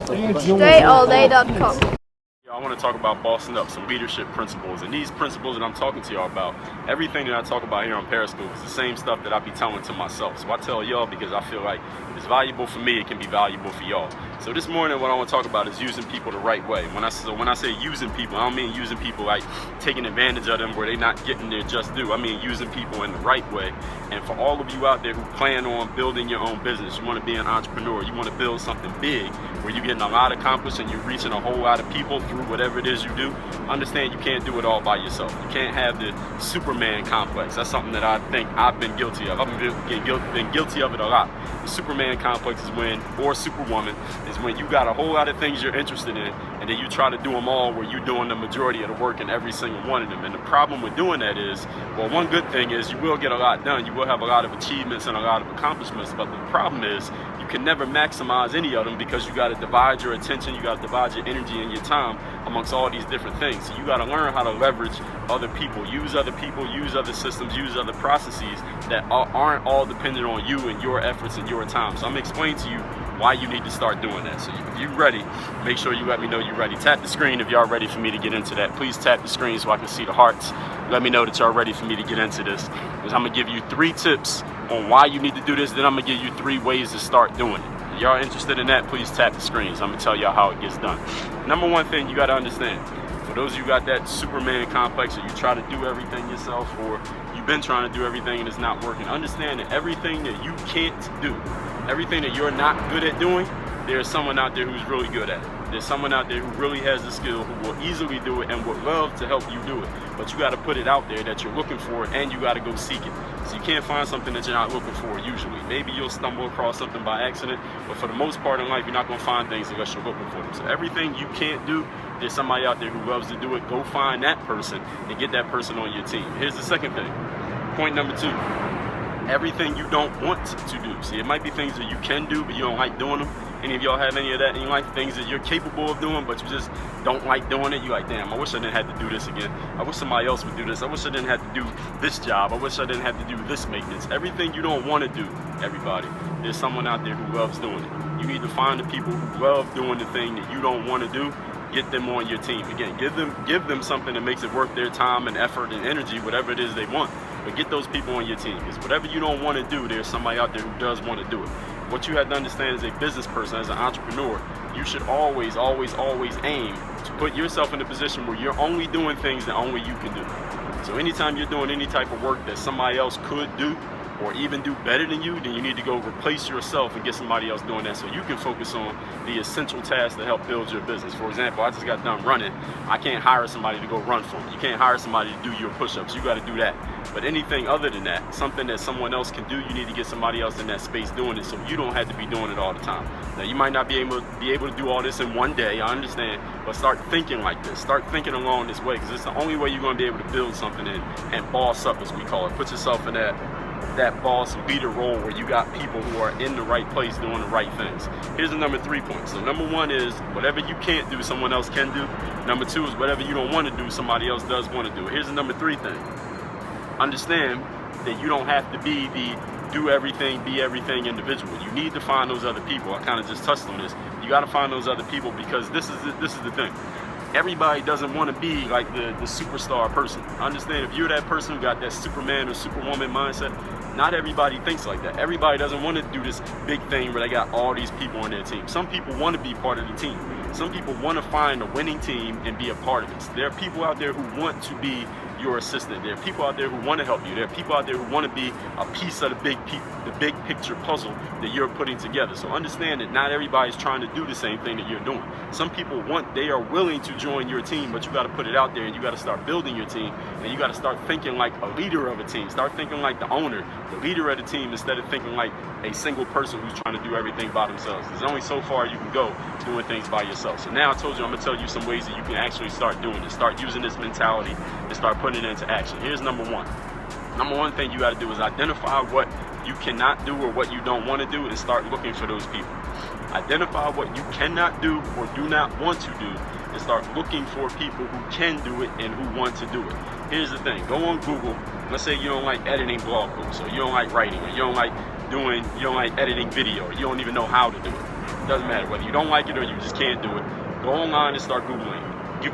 StrayAllDay.com. I want to talk about bossing up, some leadership principles, and these principles that I'm talking to y'all about, everything that I talk about here on Periscope is the same stuff that I be telling to myself. So I tell y'all because I feel like if it's valuable for me, it can be valuable for y'all. So this morning, what I want to talk about is using people the right way. When I say using people, I don't mean using people like taking advantage of them where they're not getting their just due. I mean using people in the right way. And for all of you out there who plan on building your own business, you want to be an entrepreneur, you want to build something big where you're getting a lot accomplished and you're reaching a whole lot of people through whatever it is you do, understand you can't do it all by yourself. You can't have the Superman complex. That's something that I think I've been guilty of. I've been guilty of it a lot. The Superman complex is when, or Superwoman, is when you got a whole lot of things you're interested in and then you try to do them all where you're doing the majority of the work in every single one of them. And the problem with doing that is, well, one good thing is you will get a lot done. You will have a lot of achievements and a lot of accomplishments, but the problem is you can never maximize any of them because you got to divide your attention, you got to divide your energy and your time amongst all these different things. So you got to learn how to leverage other people, use other systems, use other processes that aren't all dependent on you and your efforts and your time. So I'm explaining to you why you need to start doing that. So if you're ready, make sure you let me know you're ready. Tap the screen if y'all ready for me to get into that. Please tap the screen so I can see the hearts. Let me know that y'all ready for me to get into this. Because I'm gonna give you 3 tips on why you need to do this, then I'm gonna give you 3 ways to start doing it. If y'all interested in that, please tap the screen. So I'm gonna tell y'all how it gets done. Number one thing you gotta understand, for those of you who got that Superman complex, or you try to do everything yourself, or you've been trying to do everything and it's not working, understand that everything that you can't do, everything that you're not good at doing, there's someone out there who's really good at it. There's someone out there who really has the skill, who will easily do it and would love to help you do it. But you got to put it out there that you're looking for, and you got to go seek it. So you can't find something that you're not looking for usually. Maybe you'll stumble across something by accident, but for the most part in life, you're not going to find things unless you're looking for them. So everything you can't do, there's somebody out there who loves to do it. Go find that person and get that person on your team. Here's the second thing. Point number 2. Everything you don't want to do. See, it might be things that you can do, but you don't like doing them. Any of y'all have any of that in your life? Things that you're capable of doing, but you just don't like doing it? You're like, damn, I wish I didn't have to do this again. I wish somebody else would do this. I wish I didn't have to do this job. I wish I didn't have to do this maintenance. Everything you don't want to do, everybody, there's someone out there who loves doing it. You need to find the people who love doing the thing that you don't want to do. Get them on your team. Again, give them something that makes it worth their time and effort and energy, whatever it is they want. But get those people on your team, because whatever you don't want to do, there's somebody out there who does want to do it. What you have to understand as a business person, as an entrepreneur, you should always, always, always aim to put yourself in a position where you're only doing things that only you can do. So anytime you're doing any type of work that somebody else could do, or even do better than you, then you need to go replace yourself and get somebody else doing that so you can focus on the essential tasks that help build your business. For example, I just got done running. I can't hire somebody to go run for me. You can't hire somebody to do your push-ups. You got to do that. But anything other than that, something that someone else can do, you need to get somebody else in that space doing it so you don't have to be doing it all the time. Now, you might not be able to do all this in one day, I understand, but start thinking like this. Start thinking along this way, because it's the only way you're going to be able to build something and boss up, as we call it. Put yourself in that boss leader role where you got people who are in the right place doing the right things. Here's the number 3 point. So number 1 is whatever you can't do, someone else can do. Number 2 is whatever you don't want to do, somebody else does want to do. Here's the number 3 thing. Understand that you don't have to be the do everything, be everything individual. You need to find those other people. I kind of just touched on this. You got to find those other people, because this is the thing. Everybody doesn't want to be like the superstar person. Understand, if you're that person who got that Superman or Superwoman mindset, not everybody thinks like that. Everybody doesn't want to do this big thing where they got all these people on their team. Some people want to be part of the team. Some people want to find a winning team and be a part of it. There are people out there who want to be your assistant. There are people out there who want to help you. There are people out there who want to be a piece of the big picture puzzle that you're putting together. So understand that not everybody's trying to do the same thing that you're doing. Some people they are willing to join your team, but you got to put it out there and you got to start building your team, and you got to start thinking like a leader of a team. Start thinking like the owner, the leader of the team, instead of thinking like a single person who's trying to do everything by themselves. There's only so far you can go doing things by yourself. So now I told you, I'm going to tell you some ways that you can actually start doing it. Start using this mentality and start putting it into action. Here's number 1. Number 1 thing you got to do is identify what you cannot do or what you don't want to do, and start looking for those people. Identify what you cannot do or do not want to do, and start looking for people who can do it and who want to do it. Here's the thing. Go on Google. Let's say you don't like editing blog posts, or you don't like writing, or you don't like editing video, or you don't even know how to do it. Doesn't matter whether you don't like it or you just can't do it. Go online and start Googling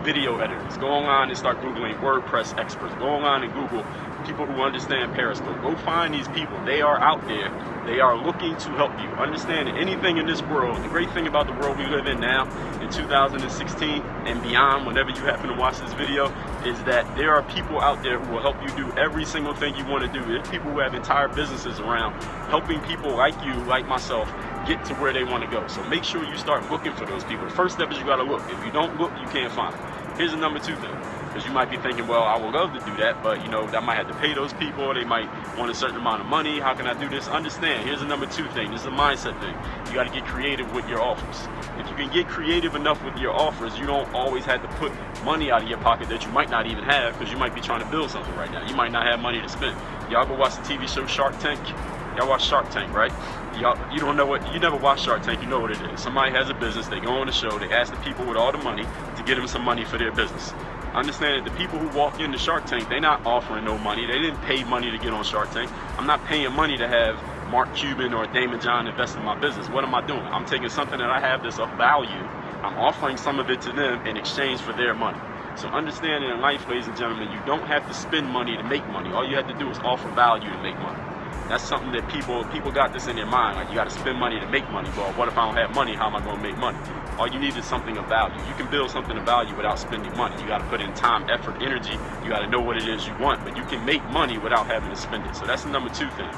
video editors. Go online and start Googling WordPress experts. Go online and Google people who understand Periscope. Go find these people. They are out there. They are looking to help you. Understand that anything in this world, the great thing about the world we live in now, in 2016 and beyond, whenever you happen to watch this video, is that there are people out there who will help you do every single thing you want to do. There's people who have entire businesses around helping people like you, like myself, get to where they want to go. So make sure you start looking for those people. The first step is you got to look. If you don't look, you can't find them. Here's the number 2 thing. Because you might be thinking, well, I would love to do that, but I might have to pay those people. They might want a certain amount of money. How can I do this? Understand, here's the number 2 thing. This is a mindset thing. You got to get creative with your offers. If you can get creative enough with your offers, you don't always have to put money out of your pocket that you might not even have, because you might be trying to build something right now. You might not have money to spend. Y'all go watch the TV show Shark Tank. Y'all watch Shark Tank, right? You never watch Shark Tank, you know what it is. Somebody has a business, they go on the show, they ask the people with all the money to get them some money for their business. Understand that the people who walk into Shark Tank, they're not offering no money. They didn't pay money to get on Shark Tank. I'm not paying money to have Mark Cuban or Damon John invest in my business. What am I doing? I'm taking something that I have that's of value. I'm offering some of it to them in exchange for their money. So understand that in life, ladies and gentlemen, you don't have to spend money to make money. All you have to do is offer value to make money. That's something that people got this in their mind. Like, you got to spend money to make money. Well, what if I don't have money? How am I going to make money? All you need is something of value. You can build something of value without spending money. You got to put in time, effort, energy. You got to know what it is you want, but you can make money without having to spend it. So that's the number 2 thing.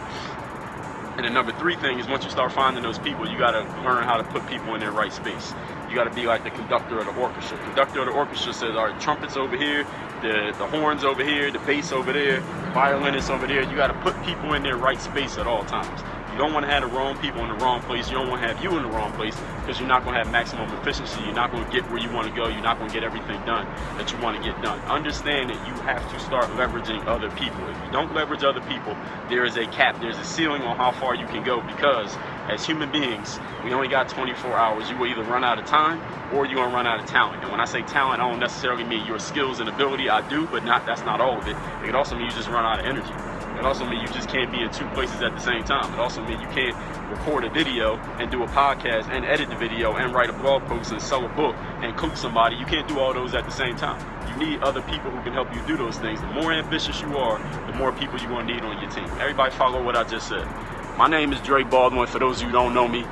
And the number 3 thing is, once you start finding those people, you got to learn how to put people in their right space. You got to be like the conductor of the orchestra. The conductor of the orchestra says, all right, trumpets over here, the horns over here, the bass over there, violinists over there. You got to put people in their right space at all times. You don't want to have the wrong people in the wrong place. You don't want to have you in the wrong place, because you're not going to have maximum efficiency. You're not going to get where you want to go. You're not going to get everything done that you want to get done. Understand that you have to start leveraging other people. If you don't leverage other people, there is a cap. There's a ceiling on how far you can go, because as human beings, we only got 24 hours. You will either run out of time or you're going to run out of talent. And when I say talent, I don't necessarily mean your skills and ability. I do, but that's not all of it. It could also mean you just run out of energy. It also means you just can't be in 2 places at the same time. It also means you can't record a video and do a podcast and edit the video and write a blog post and sell a book and coach somebody. You can't do all those at the same time. You need other people who can help you do those things. The more ambitious you are, the more people you're going to need on your team. Everybody follow what I just said. My name is Dre Baldwin. For those of you who don't know me,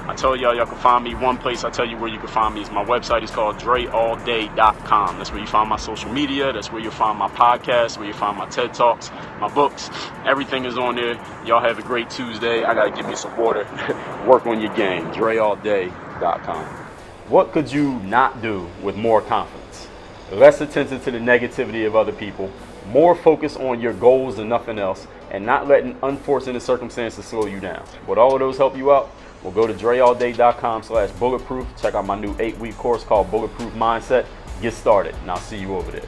I tell y'all can find me one place. I tell you where you can find me is my website. Is called DreAllDay.com. That's where you find my social media. That's where you'll find my podcast, where you find my TED Talks, my books. Everything is on there. Y'all have a great Tuesday. I got to give me some water. Work on your game. DreAllDay.com. What could you not do with more confidence? Less attention to the negativity of other people. More focus on your goals than nothing else. And not letting unforeseen circumstances slow you down. Would all of those help you out? Well, go to DreAllDay.com/bulletproof. Check out my new 8-week course called Bulletproof Mindset. Get started, and I'll see you over there.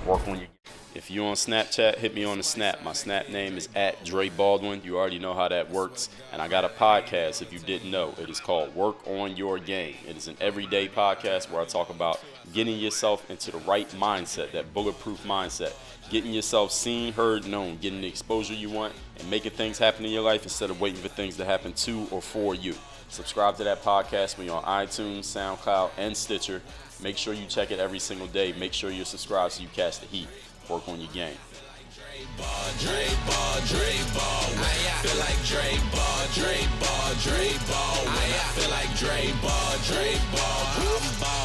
Work on your. If you're on Snapchat, hit me on the Snap. My Snap name is @DreBaldwin. You already know how that works. And I got a podcast, if you didn't know. It is called Work on Your Game. It is an everyday podcast where I talk about getting yourself into the right mindset, that bulletproof mindset. Getting yourself seen, heard, known, getting the exposure you want, and making things happen in your life instead of waiting for things to happen to or for you. Subscribe to that podcast when you're on iTunes, SoundCloud, and Stitcher. Make sure you check it every single day. Make sure you're subscribed so you catch the heat. Work on your game. Dre Ball. I feel like Dre Ball. I feel like Dre Ball. I'm